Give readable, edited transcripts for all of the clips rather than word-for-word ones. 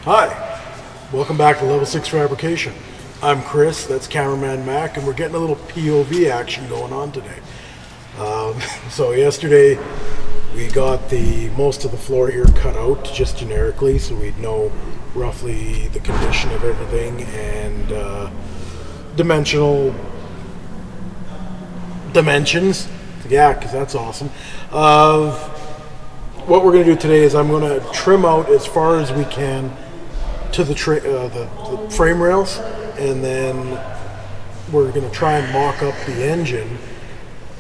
Hi, welcome back to Level 6 Fabrication. I'm Chris, that's Cameraman Mac, and we're getting a little POV action going on today. So yesterday we got most of the floor here cut out just generically, so we'd know roughly the condition of everything and dimensions. Yeah, because that's awesome. What we're going to do today is I'm going to trim out as far as we can to the frame rails, and then we're going to try and mock up the engine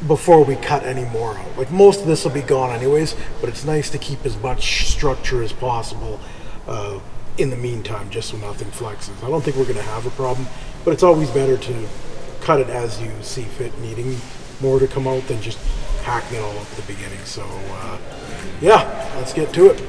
before we cut any more out. Like, most of this will be gone anyways, but it's nice to keep as much structure as possible in the meantime, just so nothing flexes. I don't think we're going to have a problem, but it's always better to cut it as you see fit, needing more to come out than just hacking it all up at the beginning. So yeah, let's get to it.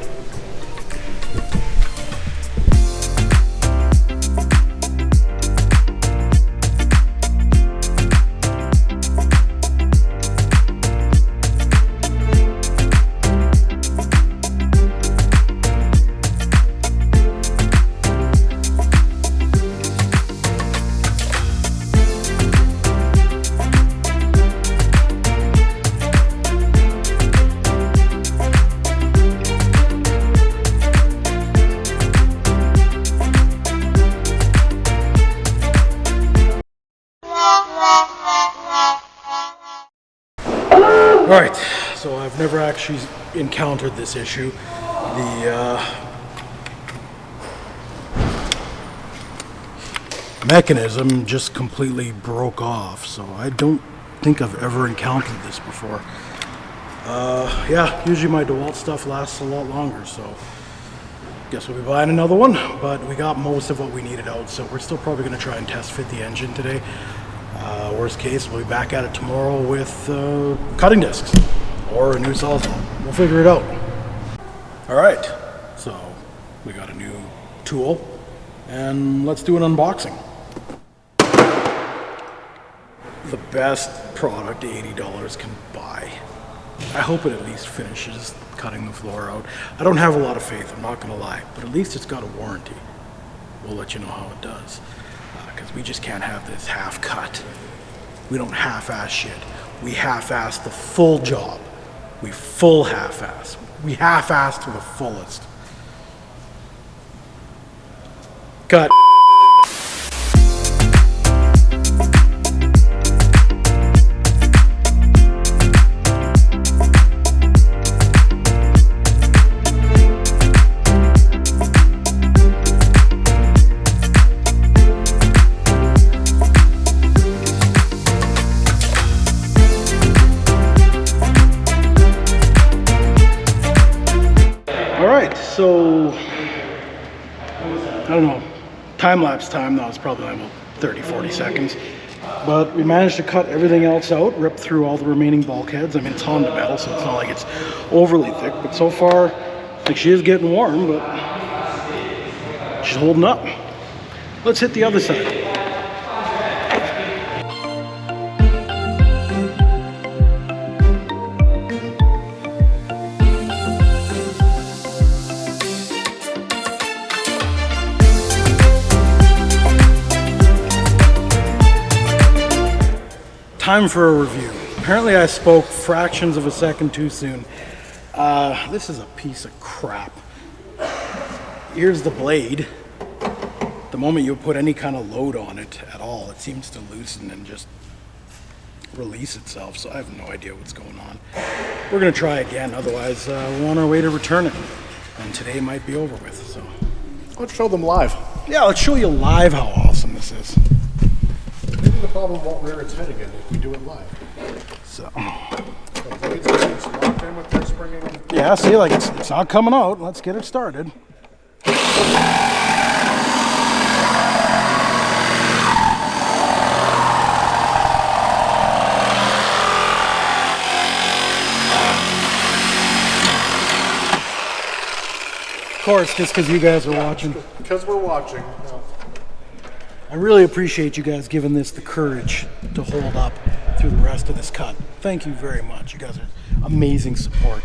Alright, so I've never actually encountered this issue. The mechanism just completely broke off, so I don't think I've ever encountered this before. Yeah, usually my DeWalt stuff lasts a lot longer, so guess we'll be buying another one, but we got most of what we needed out, so we're still probably going to try and test fit the engine today. Worst case, we'll be back at it tomorrow with cutting discs or a new sawzall. We'll figure it out. Alright, so we got a new tool, and let's do an unboxing. The best product $80 can buy. I hope it at least finishes cutting the floor out. I don't have a lot of faith, I'm not going to lie, but at least it's got a warranty. We'll let you know how it does, because we just can't have this half cut. We don't half-ass shit. We half-ass the full job. We full half-ass. We half-ass to the fullest. Cut. So, I don't know, time-lapse time, that was probably about 30-40 seconds. But we managed to cut everything else out, rip through all the remaining bulkheads. I mean, it's Honda metal, so it's not like it's overly thick, but so far, like, she is getting warm, but she's holding up. Let's hit the other side. Time for a review. Apparently I spoke fractions of a second too soon. This is a piece of crap. Here's the blade. The moment you put any kind of load on it at all, it seems to loosen and just release itself, so I have no idea what's going on. We're gonna try again, otherwise we're on our way to return it. And today might be over with, so. Let's show them live. Yeah, let's show you live how awesome this is. Maybe the problem won't rear its head again if we do it live. So. The blades are locked in with their springing. Yeah, see, like it's not coming out. Let's get it started. Of course, just because you guys are watching. Because we're watching. No. I really appreciate you guys giving this the courage to hold up through the rest of this cut. Thank you very much. You guys are amazing support.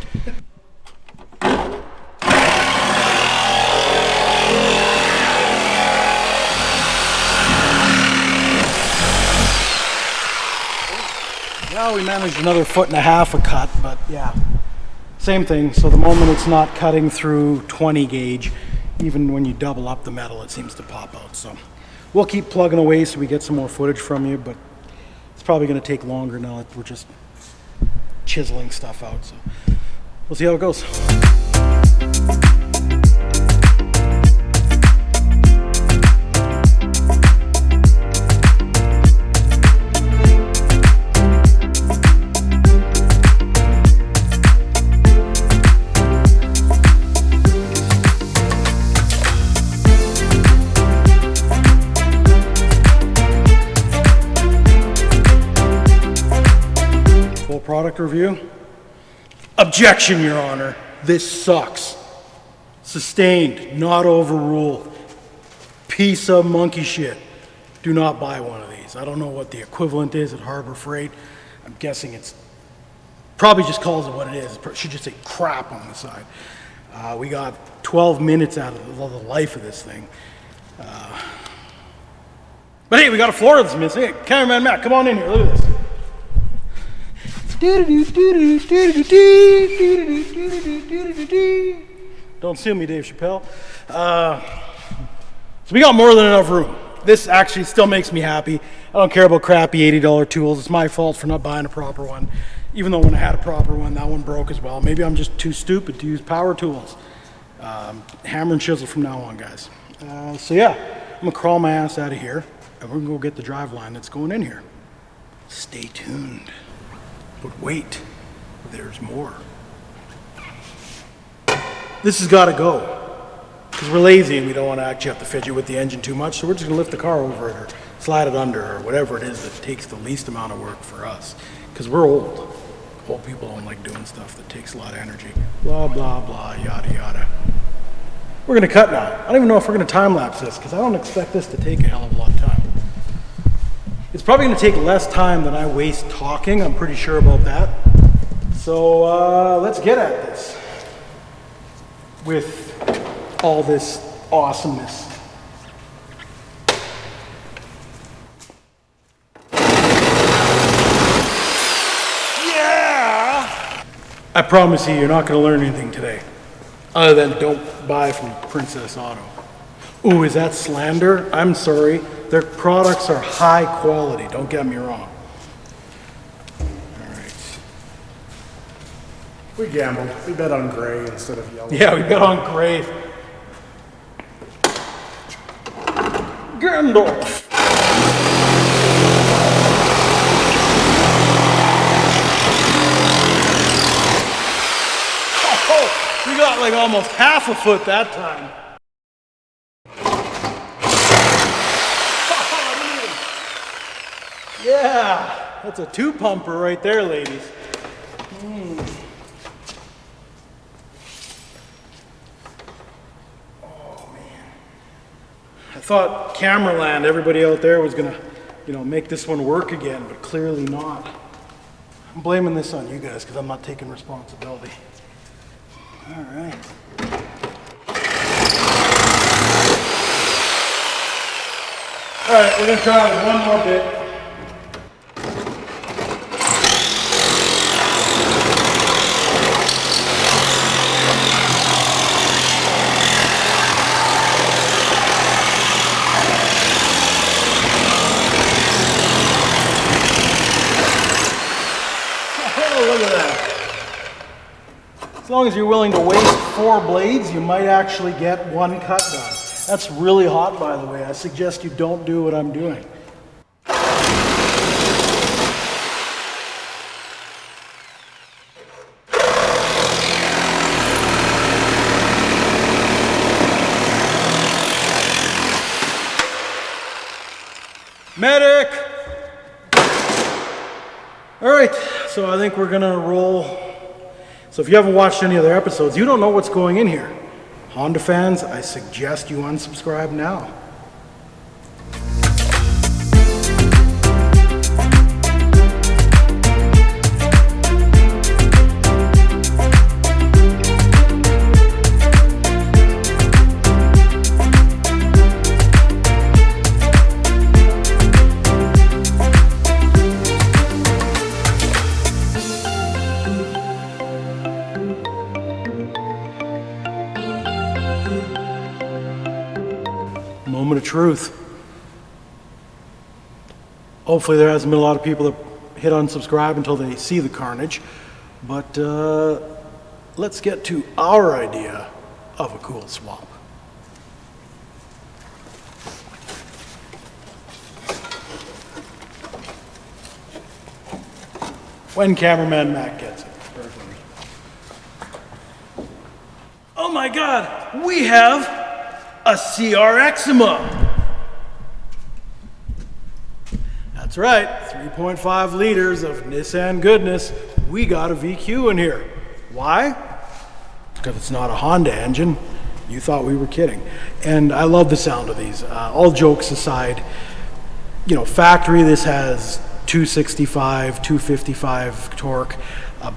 Well, we managed another 1.5 foot a cut, but yeah, same thing. So the moment it's not cutting through 20 gauge, even when you double up the metal, it seems to pop out. So we'll keep plugging away so we get some more footage from you, but it's probably going to take longer now that we're just chiseling stuff out. So we'll see how it goes. Product review. Objection, Your Honor. This sucks. Sustained, not overruled. Piece of monkey shit. Do not buy one of these. I don't know what the equivalent is at Harbor Freight. I'm guessing it's probably just calls it what it is. It should just say crap on the side. We got 12 minutes out of the life of this thing. But hey, we got a floor that's missing. Hey, cameraman Matt, come on in here. Look at this. Don't sue me, Dave Chappelle. So we got more than enough room. This actually still makes me happy. I don't care about crappy $80 tools. It's my fault for not buying a proper one. Even though when I had a proper one, that one broke as well. Maybe I'm just too stupid to use power tools. Hammer and chisel from now on, guys. So yeah, I'm gonna crawl my ass out of here and we're gonna go get the drive line that's going in here. Stay tuned. But wait, there's more. This has got to go because we're lazy and we don't want to actually have to fidget with the engine too much. So we're just going to lift the car over it or slide it under or whatever it is that takes the least amount of work for us. Because we're old. Old people don't like doing stuff that takes a lot of energy. Blah, blah, blah, yada, yada. We're going to cut now. I don't even know if we're going to time lapse this because I don't expect this to take a hell of a lot of time. It's probably going to take less time than I waste talking. I'm pretty sure about that. So let's get at this with all this awesomeness. Yeah! I promise you're not going to learn anything today. Other than don't buy from Princess Auto. Ooh, is that slander? I'm sorry. Their products are high quality, don't get me wrong. All right. We gambled. We bet on gray instead of yellow. Yeah, we bet on gray. Gandalf. Oh, we got like almost half a foot that time. Yeah, that's a two pumper right there, ladies. Oh man. I thought Cameraland, everybody out there was gonna, make this one work again, but clearly not. I'm blaming this on you guys because I'm not taking responsibility. All right. All right, we're gonna try with one more bit. Look at that. As long as you're willing to waste 4 blades, you might actually get 1 cut done. That's really hot, by the way. I suggest you don't do what I'm doing. Medic! All right, so I think we're gonna roll. So if you haven't watched any other episodes, you don't know what's going in here. Honda fans, I suggest you unsubscribe now. moment of truth. Hopefully there hasn't been a lot of people that hit unsubscribe until they see the carnage. But let's get to our idea of a cool swap. When cameraman Mac gets it. Oh my God, we have a CRX. That's right, 3.5 liters of Nissan goodness. We got a VQ in here. Why? Because it's not a Honda engine. You thought we were kidding. And I love the sound of these. All jokes aside, you know, factory, this has 265, 255 torque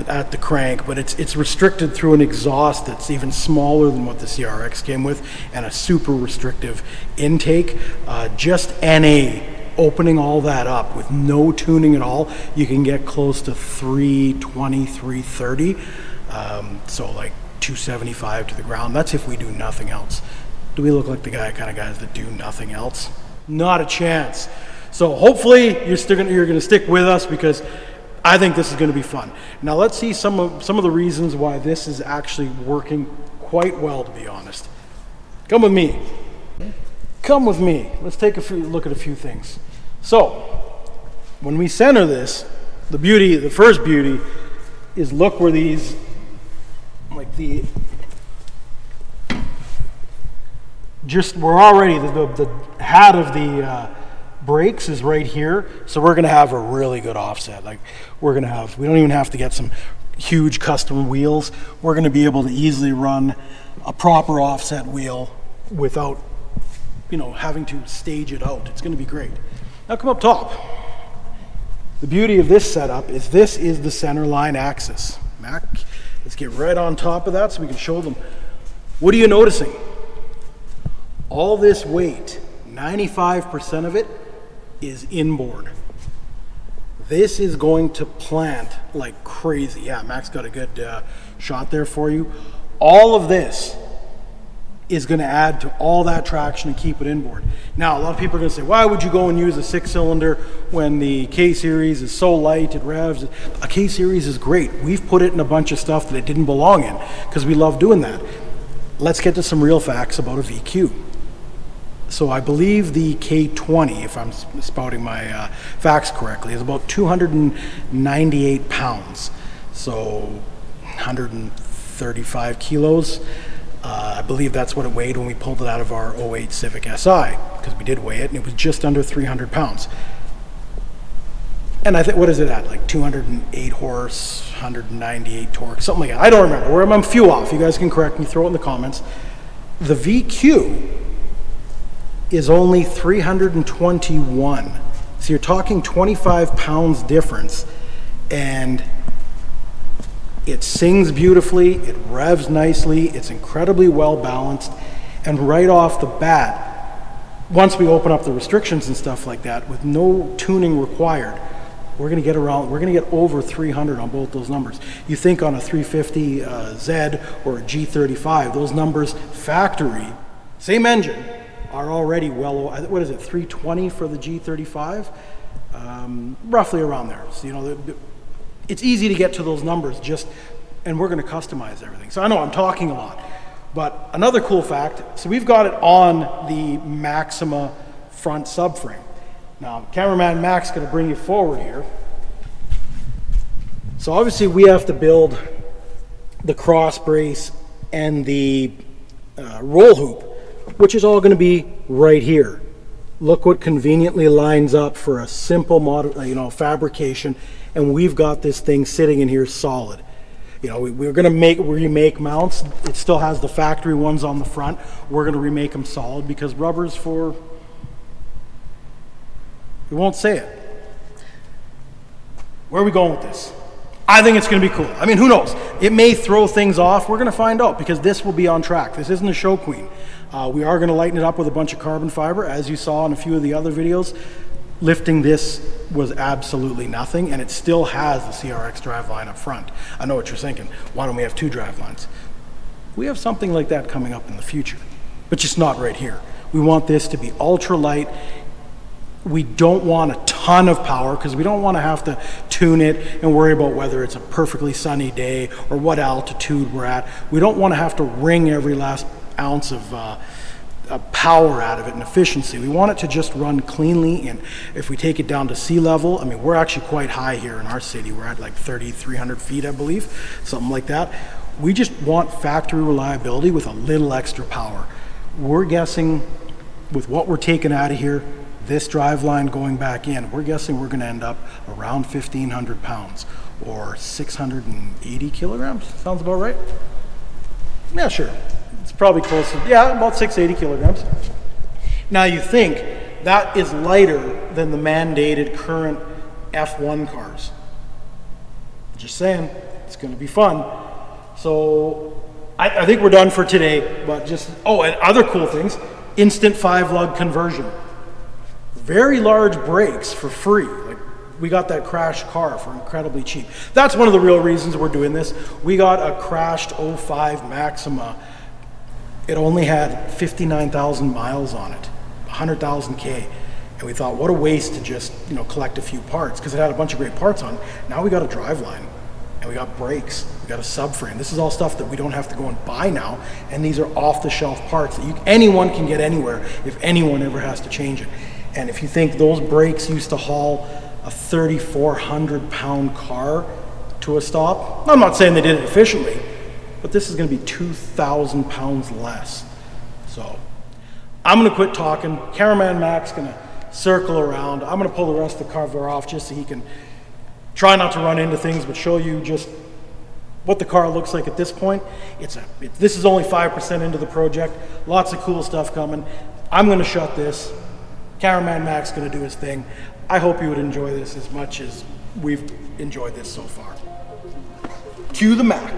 at the crank, but it's restricted through an exhaust that's even smaller than what the CRX came with, and a super restrictive intake. Just NA, opening all that up with no tuning at all, you can get close to 320, 330. So like 275 to the ground. That's if we do nothing else. Do we look like the kind of guys that do nothing else? Not a chance. So hopefully you're gonna stick with us, because I think this is gonna be fun. Now let's see some of the reasons why this is actually working quite well, to be honest. Come with me. Come with me. Let's take a look at a few things. So when we center this, the first beauty is, look where these, like the hat of the brakes is right here, so we're gonna have a really good offset. Like we don't even have to get some huge custom wheels. We're gonna be able to easily run a proper offset wheel without, you know, having to stage it out. It's gonna be great. Now come up top. The beauty of this setup is this is the center line axis. Mac, let's get right on top of that so we can show them. What are you noticing? All this weight, 95% of it is inboard. This is going to plant like crazy. Yeah, Mac's got a good shot there for you. All of this is going to add to all that traction and keep it inboard. Now, a lot of people are going to say, why would you go and use a 6-cylinder when the K-Series is so light, it revs? A K-Series is great. We've put it in a bunch of stuff that it didn't belong in, because we love doing that. Let's get to some real facts about a VQ. So I believe the K20, if I'm spouting my facts correctly, is about 298 pounds. So 135 kilos. I believe that's what it weighed when we pulled it out of our 08 Civic Si, because we did weigh it, and it was just under 300 pounds. And I think, what is it at? Like 208 horse, 198 torque, something like that. I don't remember. I'm a few off. You guys can correct me, throw it in the comments. The VQ is only 321. So you're talking 25 pounds difference, and it sings beautifully, it revs nicely, it's incredibly well balanced, and right off the bat, once we open up the restrictions and stuff like that, with no tuning required, we're gonna get over 300 on both those numbers. You think on a 350 Z or a G35, those numbers factory, same engine, are already what is it, 320 for the G35? Roughly around there. So, you know, it's easy to get to those numbers, and we're going to customize everything. So I know I'm talking a lot, but another cool fact, so we've got it on the Maxima front subframe. Now, cameraman Mac's going to bring you forward here. So obviously we have to build the cross brace and the roll hoop, which is all going to be right here. Look what conveniently lines up for a simple fabrication, and we've got this thing sitting in here solid. You know, we're going to remake mounts. It still has the factory ones on the front. We're going to remake them solid, because rubber's for, we won't say it. Where are we going with this? I think it's going to be cool. I mean, who knows? It may throw things off. We're going to find out, because this will be on track. This isn't a show queen. We are going to lighten it up with a bunch of carbon fiber, as you saw in a few of the other videos. Lifting this was absolutely nothing, and it still has the CRX driveline up front. I know what you're thinking. Why don't we have two drivelines? We have something like that coming up in the future, but just not right here. We want this to be ultralight. We don't want a ton of power because we don't want to have to tune it and worry about whether it's a perfectly sunny day or what altitude we're at. We don't want to have to wring every last ounce of power out of it and efficiency. We want it to just run cleanly, and if we take it down to sea level, I mean, we're actually quite high here in our city. We're at like 3,300 feet, I believe, something like that. We just want factory reliability with a little extra power. We're guessing with what we're taking out of here, this driveline going back in, we're guessing we're going to end up around 1,500 pounds or 680 kilograms. Sounds about right? Yeah, sure. It's probably close to, yeah, about 680 kilograms. Now you think that is lighter than the mandated current F1 cars. Just saying, it's going to be fun. So I think we're done for today, but just, oh, and other cool things, instant 5-lug conversion. Very large brakes for free. Like, we got that crashed car for incredibly cheap. That's one of the real reasons we're doing this. We got a crashed 05 Maxima. It only had 59,000 miles on it, 100,000 K. And we thought, what a waste to just, collect a few parts, because it had a bunch of great parts on it. Now we got a driveline, and we got brakes, we got a subframe. This is all stuff that we don't have to go and buy now, and these are off-the-shelf parts that anyone can get anywhere if anyone ever has to change it. And if you think those brakes used to haul a 3,400 pound car to a stop, I'm not saying they did it efficiently, but this is going to be 2,000 pounds less. So I'm going to quit talking. Cameraman Mac's going to circle around. I'm going to pull the rest of the cover off just so he can try not to run into things, but show you just what the car looks like at this point. This is only 5% into the project. Lots of cool stuff coming. I'm going to shut this. Cameraman Mac's going to do his thing. I hope you would enjoy this as much as we've enjoyed this so far. Cue the Mac.